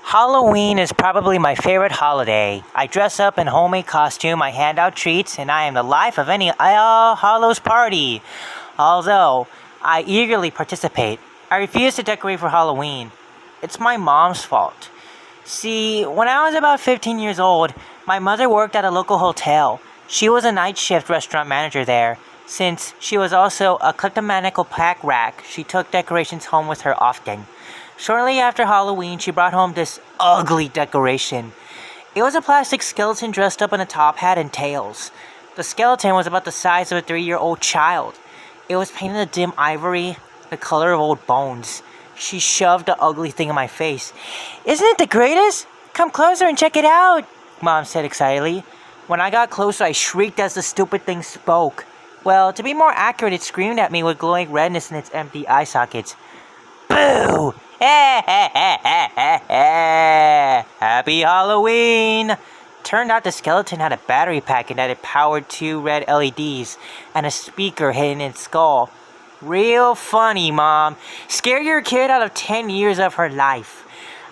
Halloween is probably my favorite holiday. I dress up in homemade costume, I hand out treats, and I am the life of any All Hallows party. Although, I eagerly participate. I refuse to decorate for Halloween. It's my mom's fault. See, when I was about 15 years old, my mother worked at a local hotel. She was a night shift restaurant manager there. Since she was also a kleptomaniacal pack rat, she took decorations home with her often. Shortly after Halloween, she brought home this ugly decoration. It was a plastic skeleton dressed up in a top hat and tails. The skeleton was about the size of a 3-year-old child. It was painted a dim ivory, the color of old bones. She shoved the ugly thing in my face. "Isn't it the greatest? Come closer and check it out," Mom said excitedly. When I got closer, I shrieked as the stupid thing spoke. Well, to be more accurate, it screamed at me with glowing redness in its empty eye sockets. "Boo! Happy Halloween!" Turned out the skeleton had a battery pack that had powered 2 red LEDs and a speaker hidden in its skull. Real funny, Mom. Scare your kid out of 10 years of her life.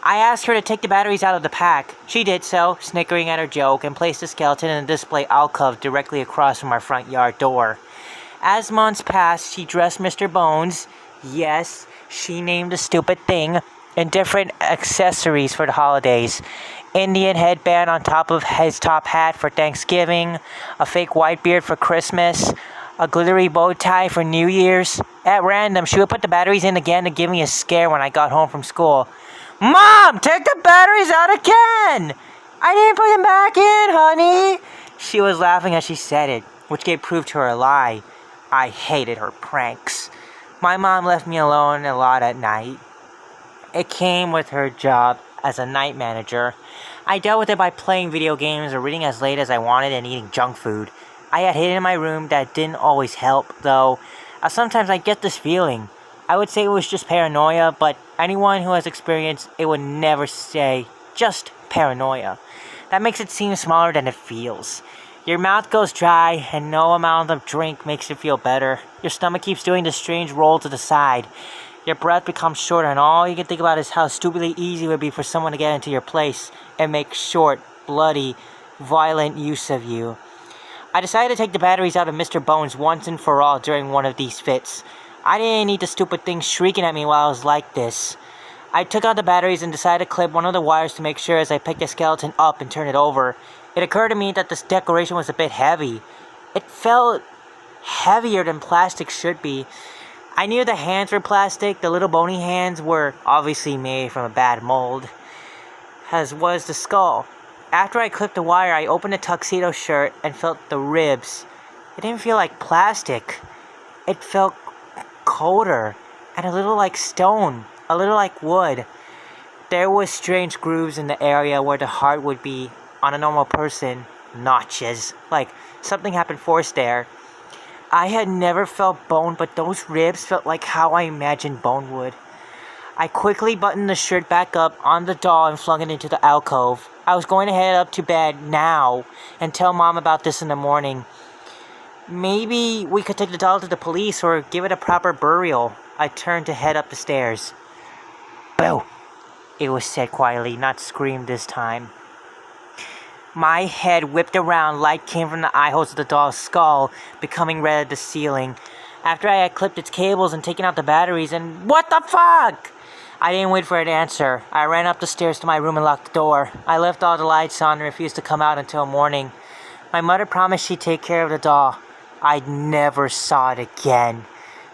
I asked her to take the batteries out of the pack. She did so, snickering at her joke, and placed the skeleton in a display alcove directly across from our front yard door. As months passed, she dressed Mr. Bones. Yes, she named the stupid thing, in different accessories for the holidays. Indian headband on top of his top hat for Thanksgiving, a fake white beard for Christmas, a glittery bow tie for New Year's. At random, she would put the batteries in again to give me a scare when I got home from school. "Mom, take the batteries out again!" "I didn't put them back in, honey." She was laughing as she said it, which gave proof to her lie. I hated her pranks. My mom left me alone a lot at night. It came with her job as a night manager. I dealt with it by playing video games or reading as late as I wanted and eating junk food. I had hidden in my room. That didn't always help, though. Sometimes I get this feeling. I would say it was just paranoia, but anyone who has experienced it would never say just paranoia. That makes it seem smaller than it feels. Your mouth goes dry, and no amount of drink makes you feel better. Your stomach keeps doing this strange roll to the side. Your breath becomes shorter, and all you can think about is how stupidly easy it would be for someone to get into your place and make short, bloody, violent use of you. I decided to take the batteries out of Mr. Bones once and for all during one of these fits. I didn't need the stupid thing shrieking at me while I was like this. I took out the batteries and decided to clip one of the wires to make sure as I picked the skeleton up and turned it over. It occurred to me that this decoration was a bit heavy. It felt heavier than plastic should be. I knew the hands were plastic. The little bony hands were obviously made from a bad mold, as was the skull. After I clipped the wire, I opened the tuxedo shirt and felt the ribs. It didn't feel like plastic. It felt colder and a little like stone, a little like wood. There was strange grooves in the area where the heart would be on a normal person. Notches, like something happened forced there. I had never felt bone, but those ribs felt like how I imagined bone would. I quickly buttoned the shirt back up on the doll and flung it into the alcove. I was going to head up to bed now and tell Mom about this in the morning. Maybe we could take the doll to the police or give it a proper burial. I turned to head up the stairs. "Boo!" it was said quietly, not screamed this time. My head whipped around, light came from the eye holes of the doll's skull, becoming red at the ceiling. After I had clipped its cables and taken out the batteries and "What the fuck?" I didn't wait for an answer. I ran up the stairs to my room and locked the door. I left all the lights on and refused to come out until morning. My mother promised she'd take care of the doll. I never saw it again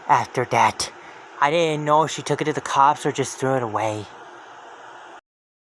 after that. I didn't know if she took it to the cops or just threw it away.